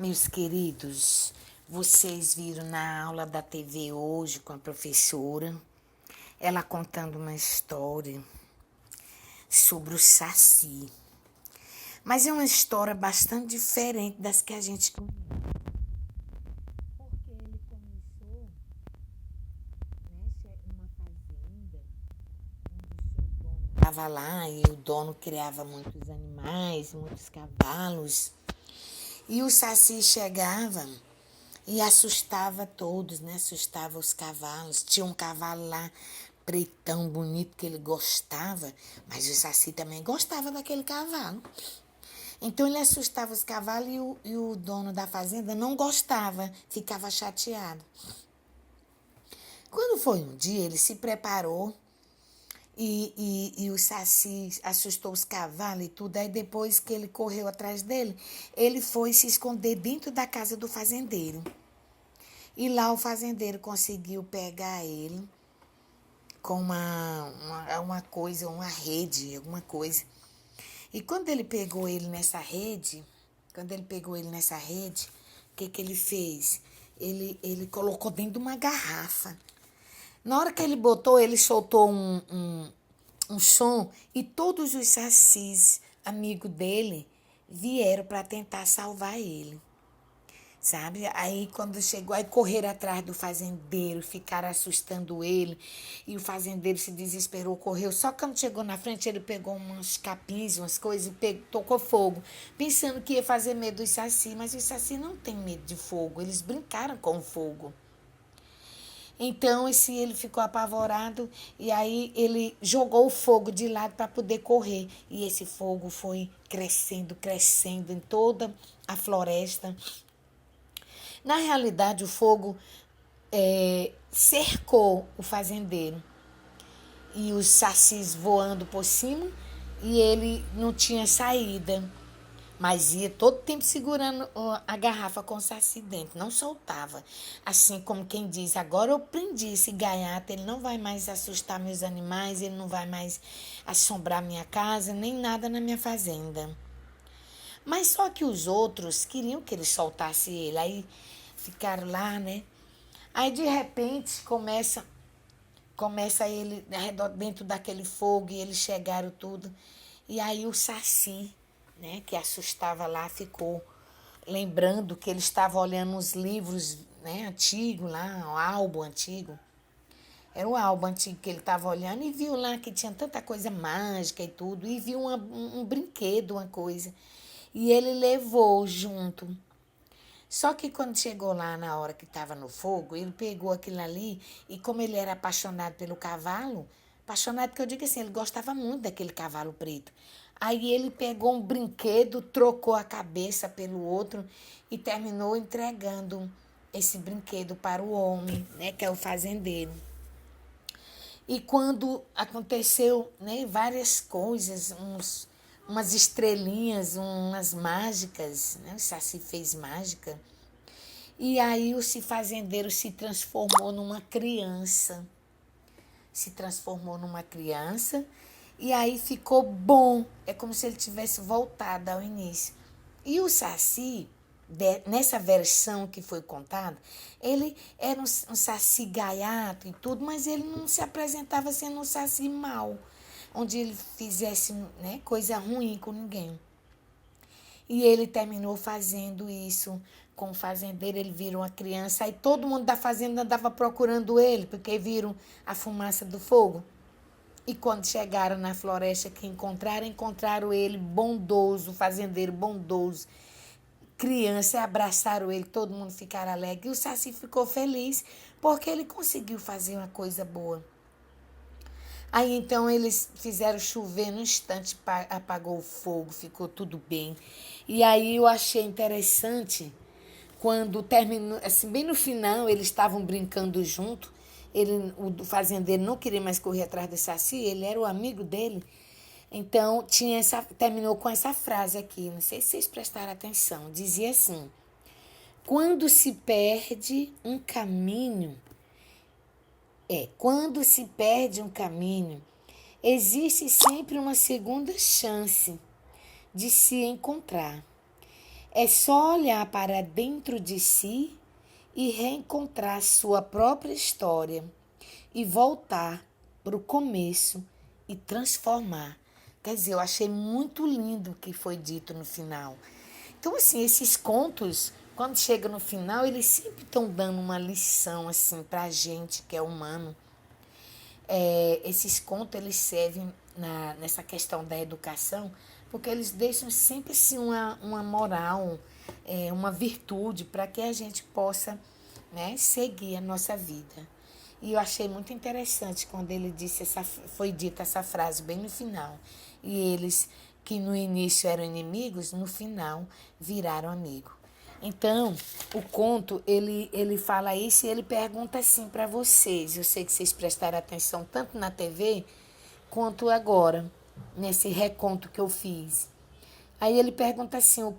Meus queridos, vocês viram na aula da TV hoje com a professora, ela contando uma história sobre o Saci. Mas é uma história bastante diferente das que a gente conhece. Porque ele começou, numa fazenda, onde o seu dono estava lá e o dono criava muitos animais, muitos cavalos. E o Saci chegava e assustava todos, né? Assustava os cavalos. Tinha um cavalo lá, pretão, bonito, que ele gostava, mas o Saci também gostava daquele cavalo. Então ele assustava os cavalos e o dono da fazenda não gostava, ficava chateado. Quando foi um dia, ele se preparou e o Saci assustou os cavalos e tudo. Aí depois que ele correu atrás dele, ele foi se esconder dentro da casa do fazendeiro. E lá o fazendeiro conseguiu pegar ele com uma coisa, uma rede, alguma coisa. E quando ele pegou ele nessa rede, o que ele fez? Ele colocou dentro de uma garrafa. Na hora que ele botou, ele soltou um som e todos os sacis, amigos dele, vieram para tentar salvar ele. Sabe? Aí quando chegou, aí correram atrás do fazendeiro, ficaram assustando ele. E o fazendeiro se desesperou, correu. Só que quando chegou na frente, ele pegou uns capins, umas coisas e tocou fogo. Pensando que ia fazer medo dos saci, mas os saci não têm medo de fogo. Eles brincaram com o fogo. Então ele ficou apavorado e aí ele jogou o fogo de lado para poder correr. E esse fogo foi crescendo, crescendo em toda a floresta. Na realidade, o fogo cercou o fazendeiro e os sacis voando por cima e ele não tinha saída, mas ia todo tempo segurando a garrafa com o saci dentro, não soltava. Assim como quem diz, agora eu prendi esse gaiato, ele não vai mais assustar meus animais, ele não vai mais assombrar minha casa, nem nada na minha fazenda. Mas só que os outros queriam que ele soltasse ele, aí ficaram lá, né? Aí de repente começa ele dentro daquele fogo e eles chegaram tudo. E aí o Saci, né, que assustava lá, ficou lembrando que ele estava olhando uns livros, né, antigos lá, um álbum antigo. Era o álbum antigo que ele estava olhando e viu lá que tinha tanta coisa mágica e tudo. E viu um brinquedo, uma coisa. E ele levou junto. Só que quando chegou lá na hora que estava no fogo, ele pegou aquilo ali e como ele era apaixonado pelo cavalo, apaixonado que eu digo assim, ele gostava muito daquele cavalo preto. Aí ele pegou um brinquedo, trocou a cabeça pelo outro e terminou entregando esse brinquedo para o homem, né, que é o fazendeiro. E quando aconteceu, né, várias coisas, umas estrelinhas, umas mágicas, né? O Saci fez mágica. E aí o fazendeiro se transformou numa criança. Se transformou numa criança e aí ficou bom. É como se ele tivesse voltado ao início. E o Saci, nessa versão que foi contada, ele era um Saci gaiato e tudo, mas ele não se apresentava sendo um Saci mau, onde ele fizesse, né, coisa ruim com ninguém. E ele terminou fazendo isso com o fazendeiro, ele virou uma criança. Aí todo mundo da fazenda andava procurando ele, porque viram a fumaça do fogo. E quando chegaram na floresta que encontraram ele bondoso, fazendeiro bondoso. Criança, abraçaram ele, todo mundo ficaram alegre. E o Saci ficou feliz, porque ele conseguiu fazer uma coisa boa. Aí então eles fizeram chover no instante, apagou o fogo, ficou tudo bem. E aí eu achei interessante quando terminou, assim, bem no final, eles estavam brincando junto. O fazendeiro não queria mais correr atrás do Saci, ele era o amigo dele. Então terminou com essa frase aqui, não sei se vocês prestaram atenção. Dizia assim: quando se perde um caminho, quando se perde um caminho, existe sempre uma segunda chance de se encontrar. É só olhar para dentro de si e reencontrar sua própria história e voltar para o começo e transformar. Quer dizer, eu achei muito lindo o que foi dito no final. Então, assim, esses contos, quando chega no final, eles sempre estão dando uma lição, assim, para a gente que é humano. Esses contos, eles servem nessa questão da educação, porque eles deixam sempre, assim, uma moral, uma virtude para que a gente possa, né, seguir a nossa vida. E eu achei muito interessante quando ele disse foi dita essa frase bem no final. E eles que no início eram inimigos, no final viraram amigos. Então, o conto, ele fala isso e ele pergunta assim para vocês. Eu sei que vocês prestaram atenção tanto na TV quanto agora, nesse reconto que eu fiz. Aí ele pergunta assim,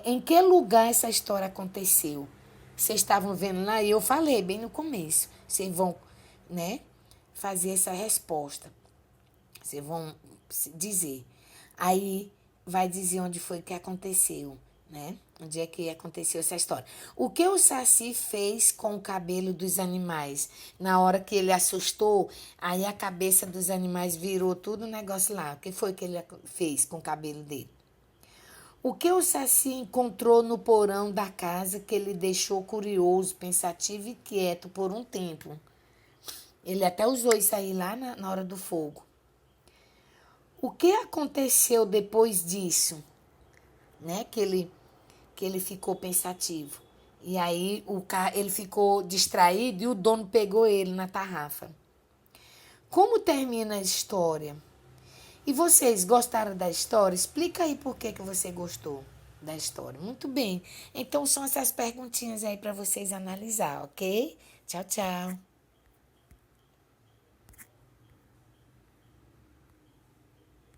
em que lugar essa história aconteceu? Vocês estavam vendo lá e eu falei bem no começo. Vocês vão, né, fazer essa resposta. Vocês vão dizer. Aí vai dizer onde foi que aconteceu, né? Onde é que aconteceu essa história. O que o Saci fez com o cabelo dos animais? Na hora que ele assustou, aí a cabeça dos animais virou tudo um negócio lá. O que foi que ele fez com o cabelo dele? O que o Saci encontrou no porão da casa que ele deixou curioso, pensativo e quieto por um tempo? Ele até usou isso aí lá na hora do fogo. O que aconteceu depois disso? Né? Que ele ficou pensativo. E aí ele ficou distraído e o dono pegou ele na tarrafa. Como termina a história? E vocês gostaram da história? Explica aí por que você gostou da história. Muito bem. Então são essas perguntinhas aí para vocês analisar, ok? Tchau, tchau.